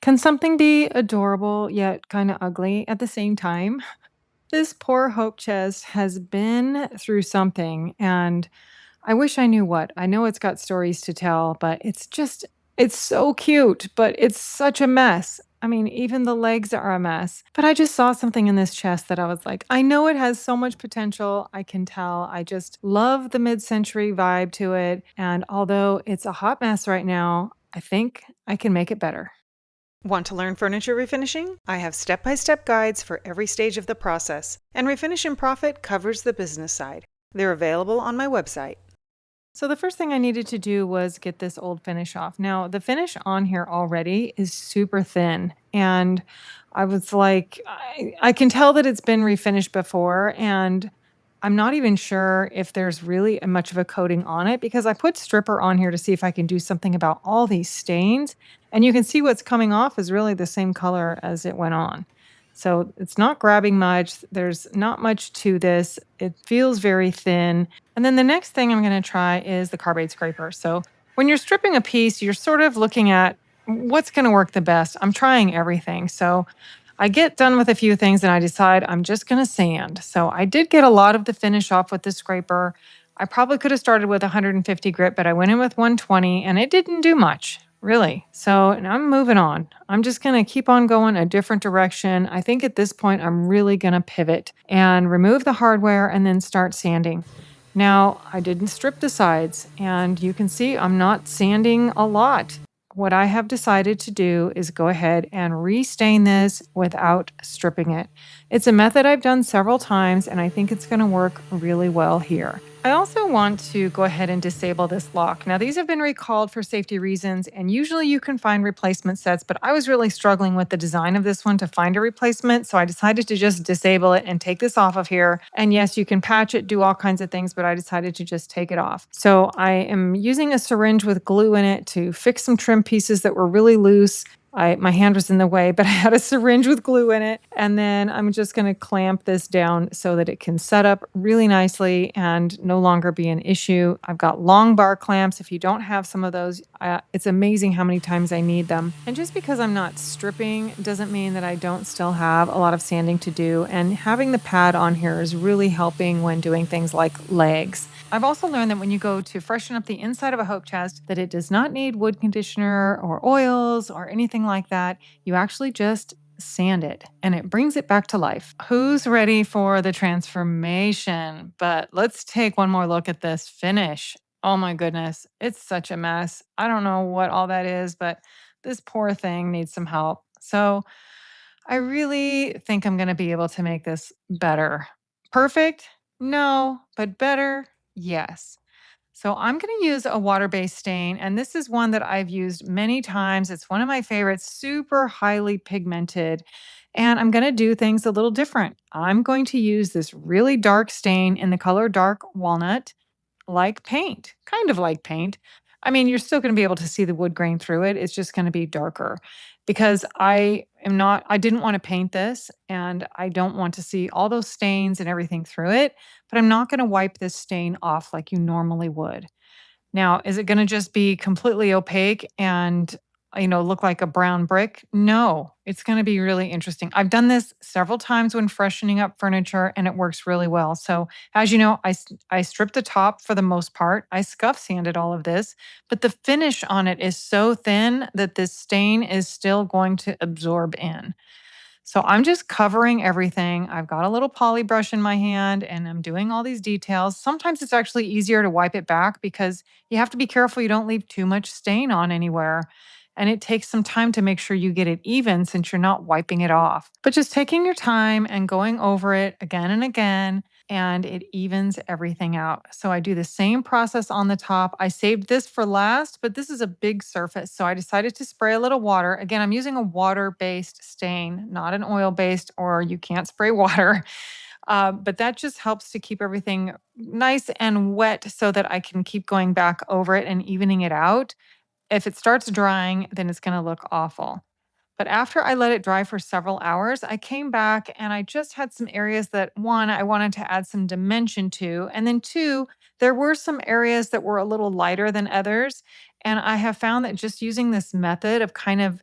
Can something be adorable yet kind of ugly at the same time? This poor Hope chest has been through something, and I wish I knew what. I know it's got stories to tell, but it's so cute, but it's such a mess. I mean, even the legs are a mess. But I just saw something in this chest that I was like, I know it has so much potential. I can tell. I just love the mid century vibe to it. And although it's a hot mess right now, I think I can make it better. Want to learn furniture refinishing? I have step by step guides for every stage of the process, and Refinish and Profit covers the business side. They're available on my website. So the first thing I needed to do was get this old finish off. Now, the finish on here already is super thin. And I was like, I can tell that it's been refinished before. And I'm not even sure if there's really much of a coating on it because I put stripper on here to see if I can do something about all these stains. And you can see what's coming off is really the same color as it went on. So it's not grabbing much. There's not much to this. It feels very thin. And then the next thing I'm going to try is the carbide scraper. So when you're stripping a piece, you're sort of looking at what's going to work the best. I'm trying everything. So I get done with a few things and I decide I'm just going to sand. So I did get a lot of the finish off with the scraper. I probably could have started with 150 grit, but I went in with 120 and it didn't do much, really. So and I'm moving on. I'm just going to keep on going a different direction. I think at this point, I'm really going to pivot and remove the hardware and then start sanding. Now, I didn't strip the sides, and you can see I'm not sanding a lot. What I have decided to do is go ahead and restain this without stripping it. It's a method I've done several times, and I think it's going to work really well here. I also want to go ahead and disable this lock. Now, these have been recalled for safety reasons, and usually you can find replacement sets, but I was really struggling with the design of this one to find a replacement. So I decided to just disable it and take this off of here. And yes, you can patch it, do all kinds of things, but I decided to just take it off. So I am using a syringe with glue in it to fix some trim pieces that were really loose. My hand was in the way, but I had a syringe with glue in it. And then I'm just going to clamp this down so that it can set up really nicely and no longer be an issue. I've got long bar clamps. If you don't have some of those, it's amazing how many times I need them. And just because I'm not stripping doesn't mean that I don't still have a lot of sanding to do. And having the pad on here is really helping when doing things like legs. I've also learned that when you go to freshen up the inside of a hope chest, that it does not need wood conditioner or oils or anything like that. You actually just sand it and it brings it back to life. Who's ready for the transformation? But let's take one more look at this finish. Oh my goodness, it's such a mess. I don't know what all that is, but this poor thing needs some help. So I really think I'm going to be able to make this better. Perfect? No, but better? Yes. So I'm going to use a water-based stain, and this is one that I've used many times. It's one of my favorites, super highly pigmented. And I'm going to do things a little different. I'm going to use this really dark stain in the color dark walnut like paint, kind of like paint. I mean, you're still going to be able to see the wood grain through it. It's just going to be darker because I didn't want to paint this and I don't want to see all those stains and everything through it, but I'm not going to wipe this stain off like you normally would. Now, is it gonna just be completely opaque and, look like a brown brick? No, it's gonna be really interesting. I've done this several times when freshening up furniture, and it works really well. So, as you know, I stripped the top for the most part. I scuff sanded all of this, but the finish on it is so thin that this stain is still going to absorb in. So I'm just covering everything. I've got a little poly brush in my hand and I'm doing all these details. Sometimes it's actually easier to wipe it back because you have to be careful you don't leave too much stain on anywhere. And it takes some time to make sure you get it even since you're not wiping it off. But just taking your time and going over it again and again, and it evens everything out. So I do the same process on the top. I saved this for last, but this is a big surface. So I decided to spray a little water. Again, I'm using a water-based stain, not an oil-based, or you can't spray water. But that just helps to keep everything nice and wet so that I can keep going back over it and evening it out. If it starts drying, then it's going to look awful. But after I let it dry for several hours, I came back and I just had some areas that one, I wanted to add some dimension to. And then two, there were some areas that were a little lighter than others. And I have found that just using this method of kind of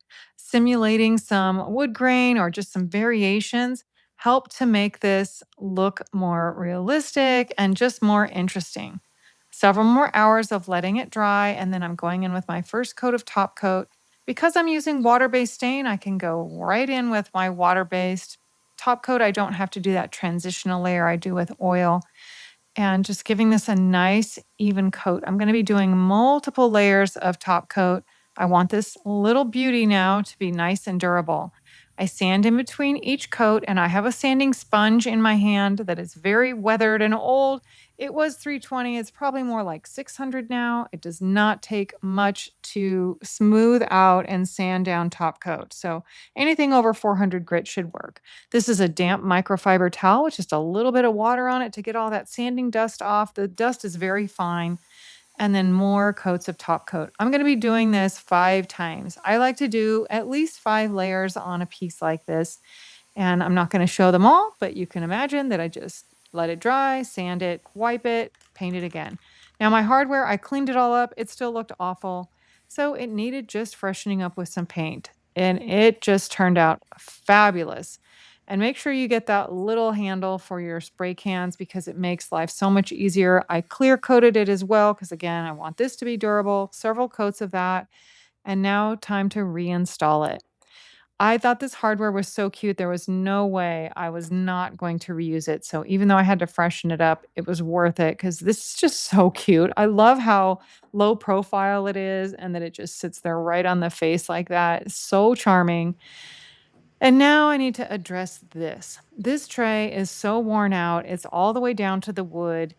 simulating some wood grain or just some variations help to make this look more realistic and just more interesting. Several more hours of letting it dry, and then I'm going in with my first coat of top coat. Because I'm using water-based stain, I can go right in with my water-based top coat. I don't have to do that transitional layer I do with oil, and just giving this a nice even coat. I'm going to be doing multiple layers of top coat. I want this little beauty now to be nice and durable. I sand in between each coat, and I have a sanding sponge in my hand that is very weathered and old. It was 320. It's probably more like 600 now. It does not take much to smooth out and sand down top coat. So anything over 400 grit should work. This is a damp microfiber towel with just a little bit of water on it to get all that sanding dust off. The dust is very fine. And then more coats of top coat. I'm going to be doing this 5 times. I like to do at least 5 layers on a piece like this. And I'm not going to show them all, but you can imagine that I just let it dry, sand it, wipe it, paint it again. Now, my hardware, I cleaned it all up. It still looked awful. So it needed just freshening up with some paint. And it just turned out fabulous. And make sure you get that little handle for your spray cans because it makes life so much easier. I clear coated it as well because, again, I want this to be durable. Several coats of that. And now, time to reinstall it. I thought this hardware was so cute. There was no way I was not going to reuse it. So even though I had to freshen it up, it was worth it because this is just so cute. I love how low profile it is and that it just sits there right on the face like that. It's so charming. And now I need to address this. This tray is so worn out. It's all the way down to the wood.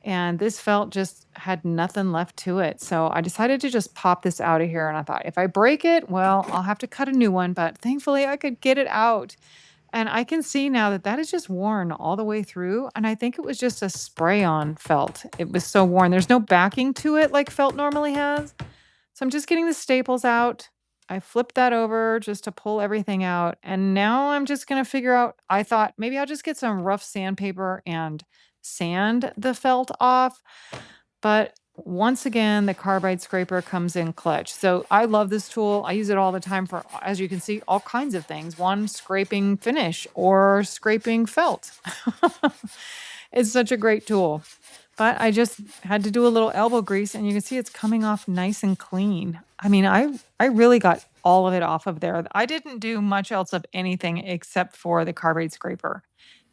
And this felt just had nothing left to it. So I decided to just pop this out of here. And I thought, if I break it, well, I'll have to cut a new one. But thankfully, I could get it out. And I can see now that that is just worn all the way through. And I think it was just a spray on felt. It was so worn. There's no backing to it like felt normally has. So I'm just getting the staples out. I flipped that over just to pull everything out. And now I'm just going to figure out. I thought maybe I'll just get some rough sandpaper and sand the felt off. But once again, the carbide scraper comes in clutch. So I love this tool. I use it all the time for, as you can see, all kinds of things. One, scraping finish or scraping felt. It's such a great tool. But I just had to do a little elbow grease, and you can see it's coming off nice and clean. I mean, I really got all of it off of there. I didn't do much else of anything except for the carbide scraper.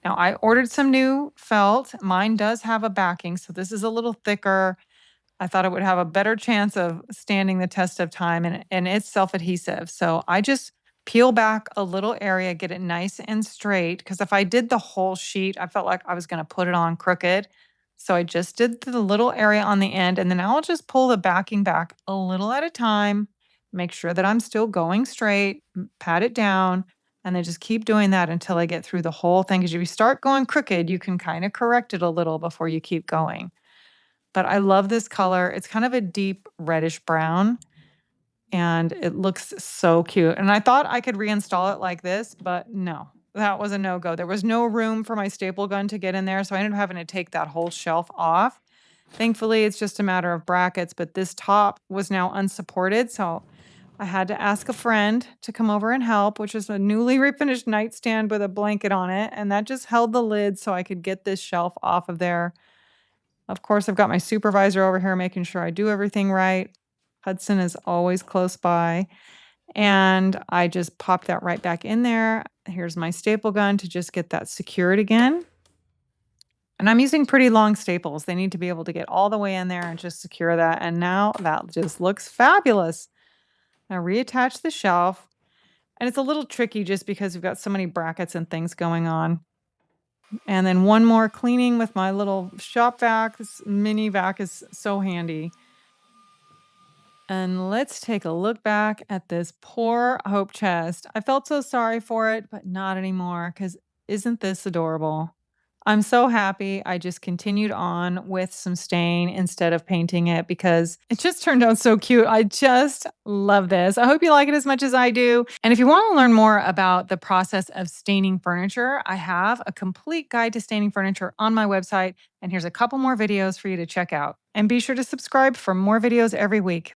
Now, I ordered some new felt. Mine does have a backing, so this is a little thicker. I thought it would have a better chance of standing the test of time, and it's self-adhesive. So I just peel back a little area, get it nice and straight. Because if I did the whole sheet, I felt like I was gonna put it on crooked. So I just did the little area on the end, and then I'll just pull the backing back a little at a time, make sure that I'm still going straight, pat it down, and then just keep doing that until I get through the whole thing. Because if you start going crooked, you can kinda correct it a little before you keep going. But I love this color. It's kind of a deep reddish brown, and it looks so cute. And I thought I could reinstall it like this, but no, that was a no-go. There was no room for my staple gun to get in there, so I ended up having to take that whole shelf off. Thankfully, it's just a matter of brackets, but this top was now unsupported, so I had to ask a friend to come over and help, which is a newly refinished nightstand with a blanket on it, and that just held the lid so I could get this shelf off of there. Of course, I've got my supervisor over here making sure I do everything right. Hudson is always close by. And I just pop that right back in there. Here's my staple gun to just get that secured again. And I'm using pretty long staples. They need to be able to get all the way in there and just secure that. And now that just looks fabulous. Now reattach the shelf. And it's a little tricky just because we've got so many brackets and things going on. And then one more cleaning with my little shop vac. This mini vac is so handy. And let's take a look back at this poor Hope chest. I felt so sorry for it, but not anymore because isn't this adorable? I'm so happy I just continued on with some stain instead of painting it because it just turned out so cute. I just love this. I hope you like it as much as I do. And if you want to learn more about the process of staining furniture, I have a complete guide to staining furniture on my website. And here's a couple more videos for you to check out. And be sure to subscribe for more videos every week.